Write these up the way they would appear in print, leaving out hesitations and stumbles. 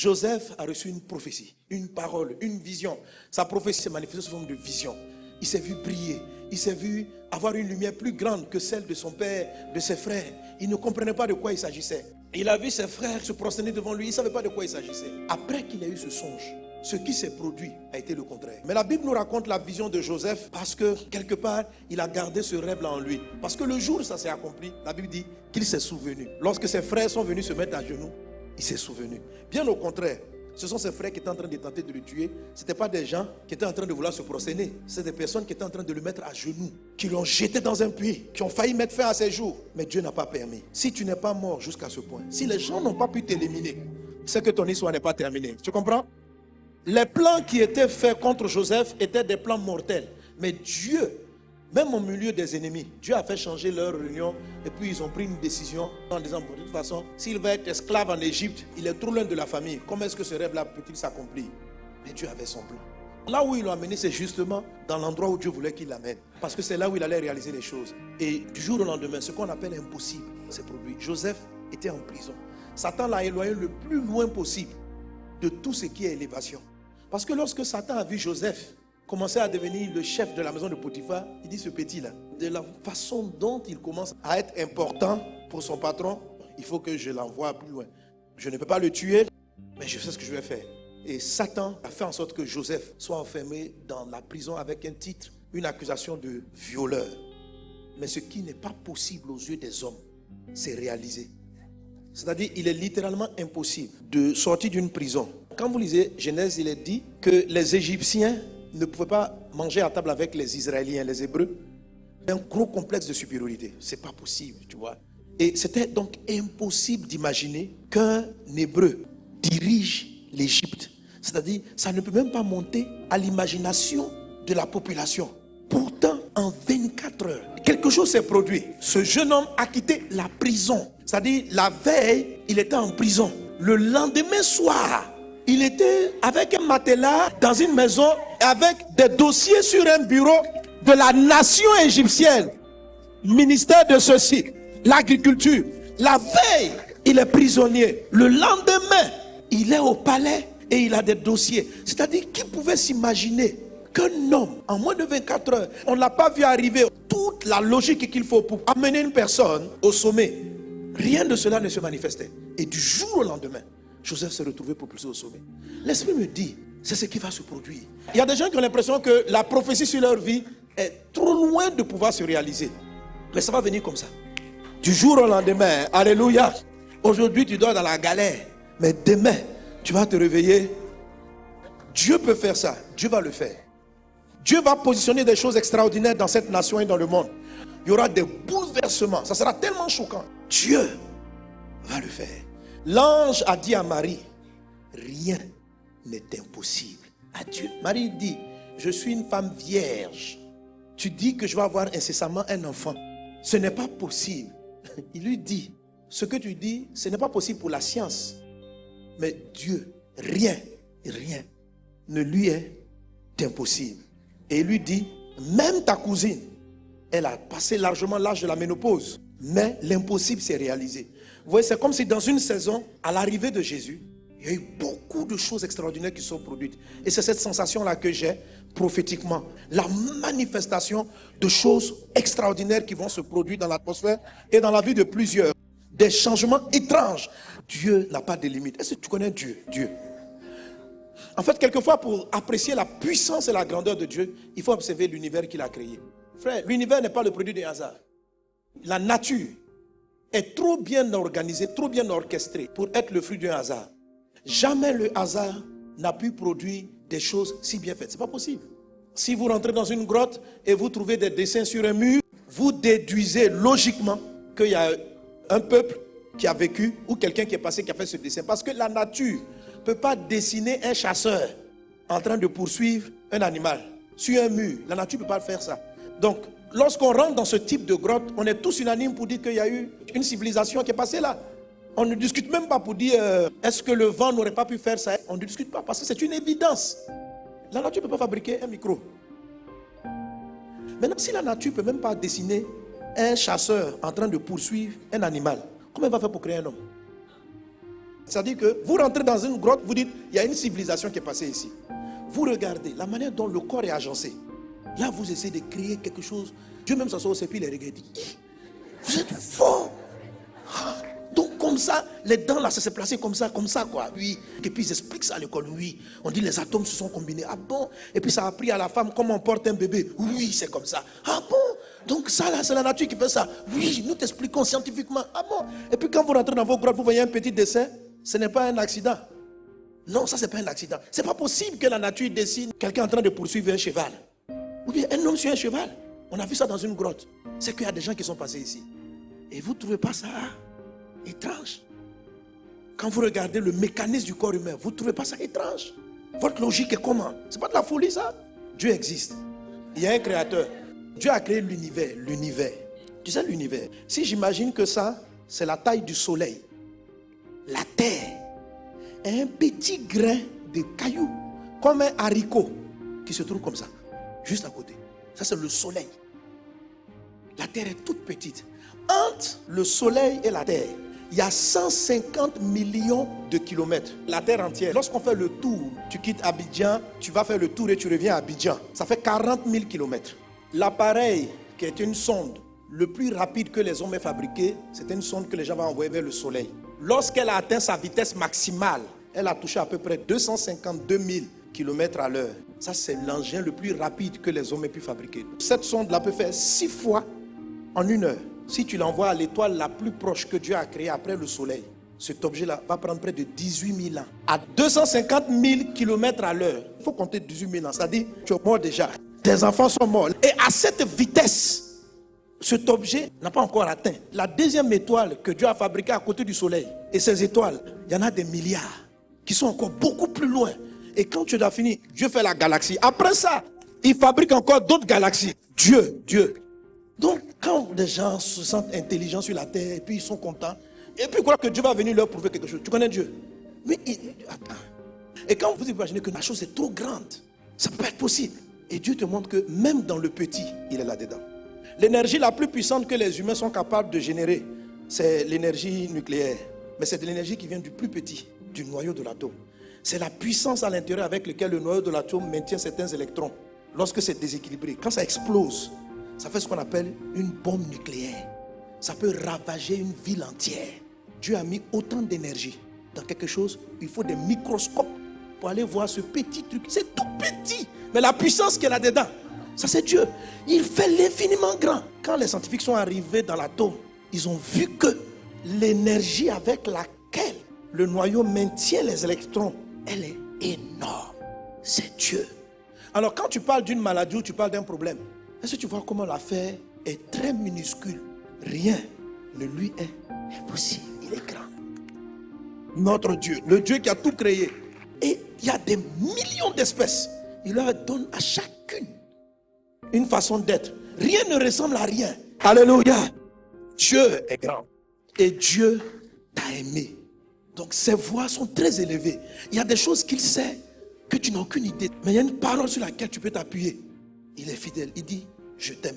Joseph a reçu une prophétie, une parole, une vision. Sa prophétie s'est manifestée sous forme de vision. Il s'est vu briller. Il s'est vu avoir une lumière plus grande que celle de son père, de ses frères. Il ne comprenait pas de quoi il s'agissait. Il a vu ses frères se prosterner devant lui. Il ne savait pas de quoi il s'agissait. Après qu'il a eu ce songe, ce qui s'est produit a été le contraire. Mais la Bible nous raconte la vision de Joseph parce que quelque part, il a gardé ce rêve-là en lui. Parce que le jour où ça s'est accompli, la Bible dit qu'il s'est souvenu. Lorsque ses frères sont venus se mettre à genoux, il s'est souvenu. Bien au contraire, ce sont ses frères qui étaient en train de tenter de le tuer. Ce n'étaient pas des gens qui étaient en train de vouloir se prosterner. C'est des personnes qui étaient en train de le mettre à genoux, qui l'ont jeté dans un puits, qui ont failli mettre fin à ses jours. Mais Dieu n'a pas permis. Si tu n'es pas mort jusqu'à ce point, si les gens n'ont pas pu t'éliminer, c'est que ton histoire n'est pas terminée. Tu comprends? Les plans qui étaient faits contre Joseph étaient des plans mortels. Mais Dieu, même au milieu des ennemis, Dieu a fait changer leur réunion et puis ils ont pris une décision en disant, bon, de toute façon, s'il va être esclave en Égypte, il est trop loin de la famille. Comment est-ce que ce rêve-là peut-il s'accomplir? Mais Dieu avait son plan. Là où il l'a amené, c'est justement dans l'endroit où Dieu voulait qu'il l'amène. Parce que c'est là où il allait réaliser les choses. Et du jour au lendemain, ce qu'on appelle impossible s'est produit. Joseph était en prison. Satan l'a éloigné le plus loin possible de tout ce qui est élévation. Parce que lorsque Satan a vu Joseph commencer à devenir le chef de la maison de Potiphar, il dit, ce petit-là, de la façon dont il commence à être important pour son patron, il faut que je l'envoie plus loin. Je ne peux pas le tuer, mais je sais ce que je vais faire. Et Satan a fait en sorte que Joseph soit enfermé dans la prison avec un titre, une accusation de violeur. Mais ce qui n'est pas possible aux yeux des hommes, c'est réalisé. C'est-à-dire, il est littéralement impossible de sortir d'une prison. Quand vous lisez Genèse, il est dit que les Égyptiens ne pouvaient pas manger à table avec les Israéliens, les Hébreux. Un gros complexe de supériorité. C'est pas possible, tu vois. Et c'était donc impossible d'imaginer qu'un Hébreu dirige l'Égypte. C'est-à-dire, ça ne peut même pas monter à l'imagination de la population. Pourtant, en 24 heures, quelque chose s'est produit. Ce jeune homme a quitté la prison. C'est-à-dire, la veille, il était en prison. Le lendemain soir, il était avec un matelas dans une maison, avec des dossiers sur un bureau de la nation égyptienne. Ministère de ceci, l'agriculture. La veille, il est prisonnier. Le lendemain, il est au palais et il a des dossiers. C'est-à-dire, qui pouvait s'imaginer qu'un homme, en moins de 24 heures, on ne l'a pas vu arriver. Toute la logique qu'il faut pour amener une personne au sommet, rien de cela ne se manifestait. Et du jour au lendemain, Joseph s'est retrouvé propulsé au sommet. L'esprit me dit, c'est ce qui va se produire. Il y a des gens qui ont l'impression que la prophétie sur leur vie est trop loin de pouvoir se réaliser. Mais ça va venir comme ça. Du jour au lendemain, alléluia. Aujourd'hui, tu dors dans la galère. Mais demain, tu vas te réveiller. Dieu peut faire ça. Dieu va le faire. Dieu va positionner des choses extraordinaires dans cette nation et dans le monde. Il y aura des bouleversements. Ça sera tellement choquant. Dieu va le faire. L'ange a dit à Marie, rien n'est impossible à Dieu. Marie dit, je suis une femme vierge. Tu dis que je vais avoir incessamment un enfant. Ce n'est pas possible. Il lui dit, ce que tu dis, ce n'est pas possible pour la science. Mais Dieu, rien ne lui est impossible. Et il lui dit, même ta cousine, elle a passé largement l'âge de la ménopause. Mais l'impossible s'est réalisé. Vous voyez, c'est comme si dans une saison, à l'arrivée de Jésus, il y a eu beaucoup de choses extraordinaires qui sont produites. Et c'est cette sensation-là que j'ai prophétiquement. La manifestation de choses extraordinaires qui vont se produire dans l'atmosphère et dans la vie de plusieurs. Des changements étranges. Dieu n'a pas de limite. Est-ce que tu connais Dieu? Dieu. En fait, quelquefois, pour apprécier la puissance et la grandeur de Dieu, il faut observer l'univers qu'il a créé. Frère, l'univers n'est pas le produit d'un hasard. La nature est trop bien organisée, trop bien orchestrée pour être le fruit d'un hasard. Jamais le hasard n'a pu produire des choses si bien faites. Ce n'est pas possible. Si vous rentrez dans une grotte et vous trouvez des dessins sur un mur, vous déduisez logiquement qu'il y a un peuple qui a vécu ou quelqu'un qui est passé qui a fait ce dessin. Parce que la nature ne peut pas dessiner un chasseur en train de poursuivre un animal sur un mur. La nature ne peut pas faire ça. Donc, lorsqu'on rentre dans ce type de grotte, on est tous unanimes pour dire qu'il y a eu une civilisation qui est passée là. On ne discute même pas pour dire est-ce que le vent n'aurait pas pu faire ça. On ne discute pas parce que c'est une évidence. La nature ne peut pas fabriquer un micro. Maintenant, si la nature ne peut même pas dessiner un chasseur en train de poursuivre un animal, comment elle va faire pour créer un homme? C'est-à-dire que vous rentrez dans une grotte, vous dites, il y a une civilisation qui est passée ici. Vous regardez la manière dont le corps est agencé. Là, vous essayez de créer quelque chose. Dieu même s'assoit au et puis il les regarde. Il dit, vous êtes fort. Donc comme ça, les dents là, ça s'est placé comme ça quoi. Oui. Et puis ils expliquent ça à l'école. Oui. On dit les atomes se sont combinés. Ah bon? Et puis ça a appris à la femme comment on porte un bébé. Oui, c'est comme ça. Ah bon? Donc ça là, c'est la nature qui fait ça. Oui, nous t'expliquons scientifiquement. Ah bon? Et puis quand vous rentrez dans vos grottes, vous voyez un petit dessin. Ce n'est pas un accident. Non, ça c'est pas un accident. C'est pas possible que la nature dessine quelqu'un en train de poursuivre un cheval. Ou bien un homme sur un cheval. On a vu ça dans une grotte. C'est qu'il y a des gens qui sont passés ici. Et vous ne trouvez pas ça étrange? Quand vous regardez le mécanisme du corps humain, vous ne trouvez pas ça étrange? Votre logique est comment? C'est pas de la folie ça? Dieu existe. Il y a un créateur. Dieu a créé l'univers. L'univers. Tu sais l'univers. Si j'imagine que ça, c'est la taille du soleil. La terre est un petit grain de cailloux, comme un haricot qui se trouve comme ça, juste à côté. Ça c'est le soleil. La terre est toute petite. Entre le soleil et la terre, il y a 150 millions de kilomètres. La terre entière. Lorsqu'on fait le tour, tu quittes Abidjan, tu vas faire le tour et tu reviens à Abidjan. Ça fait 40 000 kilomètres. L'appareil qui est une sonde, le plus rapide que les hommes aient fabriqué, c'était une sonde que les gens vont envoyer vers le soleil. Lorsqu'elle a atteint sa vitesse maximale, elle a touché à peu près 252 000 km à l'heure. Ça, c'est l'engin le plus rapide que les hommes aient pu fabriquer. Cette sonde-là peut faire 6 fois en 1 heure. Si tu l'envoies à l'étoile la plus proche que Dieu a créée après le soleil, cet objet-là va prendre près de 18 000 ans. À 250 000 km à l'heure, il faut compter 18 000 ans. C'est-à-dire, tu es mort déjà. Tes enfants sont morts. Et à cette vitesse, cet objet n'a pas encore atteint la deuxième étoile que Dieu a fabriquée à côté du soleil. Et ces étoiles, il y en a des milliards qui sont encore beaucoup plus loin. Et quand tu as fini, Dieu fait la galaxie. Après ça, il fabrique encore d'autres galaxies. Dieu. Donc, quand des gens se sentent intelligents sur la terre et puis ils sont contents, et puis ils croient que Dieu va venir leur prouver quelque chose. Tu connais Dieu? Mais attends. Et quand vous imaginez que la chose est trop grande, ça ne peut pas être possible. Et Dieu te montre que même dans le petit, il est là-dedans. L'énergie la plus puissante que les humains sont capables de générer, c'est l'énergie nucléaire. Mais c'est de l'énergie qui vient du plus petit, du noyau de l'atome. C'est la puissance à l'intérieur avec laquelle le noyau de l'atome maintient certains électrons. Lorsque c'est déséquilibré, quand ça explose, ça fait ce qu'on appelle une bombe nucléaire. Ça peut ravager une ville entière. Dieu a mis autant d'énergie dans quelque chose, il faut des microscopes pour aller voir ce petit truc. C'est tout petit, mais la puissance qu'il y a là-dedans, ça c'est Dieu. Il fait l'infiniment grand. Quand les scientifiques sont arrivés dans l'atome, ils ont vu que l'énergie avec laquelle le noyau maintient les électrons, elle est énorme. C'est Dieu. Alors quand tu parles d'une maladie ou tu parles d'un problème, est-ce que tu vois comment l'affaire est très minuscule? Rien ne lui est impossible. Il est grand. Notre Dieu, le Dieu qui a tout créé. Et il y a des millions d'espèces. Il leur donne à chacune une façon d'être. Rien ne ressemble à rien. Alléluia. Dieu est grand. Et Dieu t'a aimé. Donc ses voix sont très élevées. Il y a des choses qu'il sait que tu n'as aucune idée. Mais il y a une parole sur laquelle tu peux t'appuyer. Il est fidèle. Il dit, je t'aime.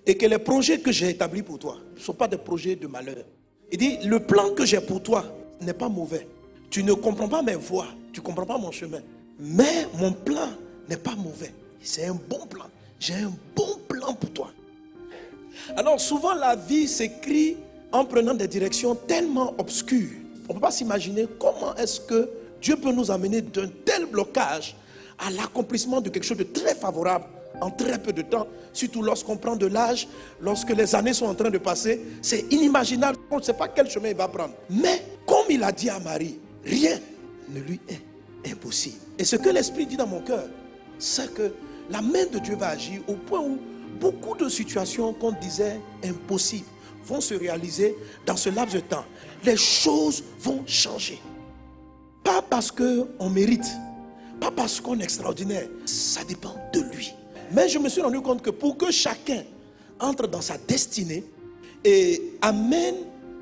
Et que les projets que j'ai établis pour toi ne sont pas des projets de malheur. Il dit, le plan que j'ai pour toi n'est pas mauvais. Tu ne comprends pas mes voies. Tu ne comprends pas mon chemin. Mais mon plan n'est pas mauvais. C'est un bon plan. J'ai un bon plan pour toi. Alors souvent la vie s'écrit en prenant des directions tellement obscures. On ne peut pas s'imaginer comment est-ce que Dieu peut nous amener d'un tel blocage à l'accomplissement de quelque chose de très favorable en très peu de temps. Surtout lorsqu'on prend de l'âge, lorsque les années sont en train de passer. C'est inimaginable. On ne sait pas quel chemin il va prendre. Mais comme il a dit à Marie, rien ne lui est impossible. Et ce que l'Esprit dit dans mon cœur, c'est que la main de Dieu va agir au point où beaucoup de situations qu'on disait impossibles vont se réaliser dans ce laps de temps. Les choses vont changer. Pas parce qu'on mérite, pas parce qu'on est extraordinaire. Ça dépend de lui. Mais je me suis rendu compte que pour que chacun entre dans sa destinée et amène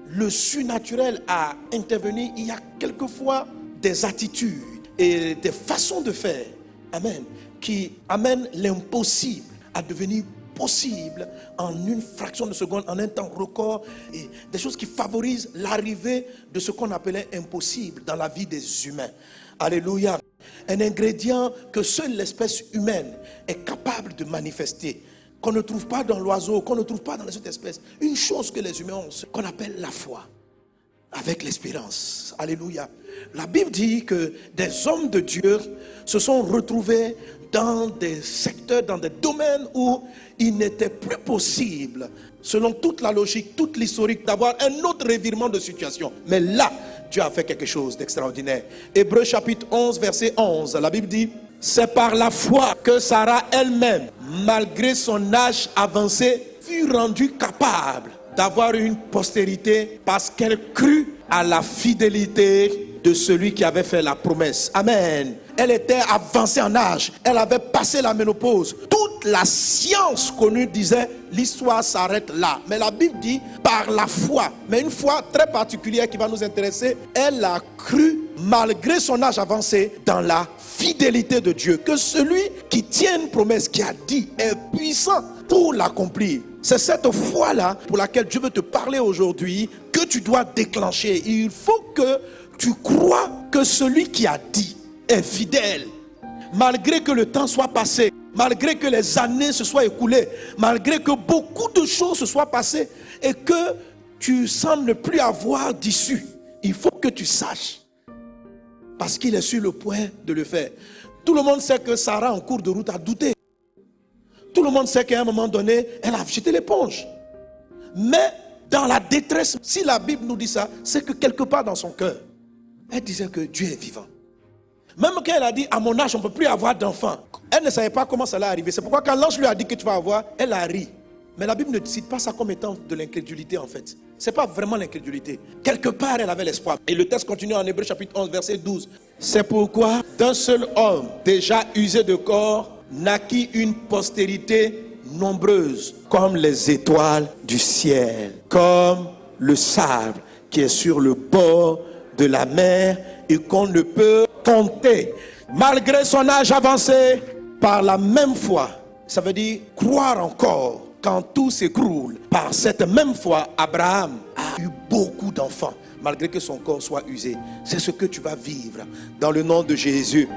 le surnaturel à intervenir, il y a quelquefois des attitudes et des façons de faire, amen, qui amènent l'impossible à devenir possibles en une fraction de seconde, en un temps record, et des choses qui favorisent l'arrivée de ce qu'on appelait impossible dans la vie des humains. Alléluia. Un ingrédient que seule l'espèce humaine est capable de manifester, qu'on ne trouve pas dans l'oiseau, qu'on ne trouve pas dans les autres espèces. Une chose que les humains ont, qu'on appelle la foi, avec l'espérance. Alléluia. La Bible dit que des hommes de Dieu se sont retrouvés dans des secteurs, dans des domaines où il n'était plus possible, selon toute la logique, toute l'historique, d'avoir un autre revirement de situation. Mais là, Dieu a fait quelque chose d'extraordinaire. Hébreux chapitre 11, verset 11, la Bible dit: c'est par la foi que Sarah elle-même, malgré son âge avancé, fut rendue capable d'avoir une postérité parce qu'elle crut à la fidélité de celui qui avait fait la promesse. Amen. Elle était avancée en âge. Elle avait passé la ménopause. Toute la science connue disait l'histoire s'arrête là. Mais la Bible dit par la foi. Mais une foi très particulière qui va nous intéresser. Elle a cru malgré son âge avancé dans la fidélité de Dieu. Que celui qui tient une promesse, qui a dit, est puissant pour l'accomplir. C'est cette foi-là pour laquelle Dieu veut te parler aujourd'hui que tu dois déclencher. Il faut que tu crois que celui qui a dit est fidèle. Malgré que le temps soit passé, malgré que les années se soient écoulées, malgré que beaucoup de choses se soient passées et que tu sembles ne plus avoir d'issue, il faut que tu saches. Parce qu'il est sur le point de le faire. Tout le monde sait que Sarah en cours de route a douté. Tout le monde sait qu'à un moment donné, elle a jeté l'éponge. Mais dans la détresse, si la Bible nous dit ça, c'est que quelque part dans son cœur, elle disait que Dieu est vivant. Même quand elle a dit, à mon âge, on ne peut plus avoir d'enfants, elle ne savait pas comment ça allait arriver. C'est pourquoi quand l'ange lui a dit que tu vas avoir, elle a ri. Mais la Bible ne cite pas ça comme étant de l'incrédulité en fait. Ce n'est pas vraiment l'incrédulité. Quelque part, elle avait l'espoir. Et le texte continue en Hébreux chapitre 11, verset 12. C'est pourquoi d'un seul homme, déjà usé de corps, naquit une postérité nombreuse, comme les étoiles du ciel, comme le sable qui est sur le bord de la mer et qu'on ne peut compter. Malgré son âge avancé, par la même foi, ça veut dire croire encore quand tout s'écroule. Par cette même foi, Abraham a eu beaucoup d'enfants, malgré que son corps soit usé. C'est ce que tu vas vivre dans le nom de Jésus.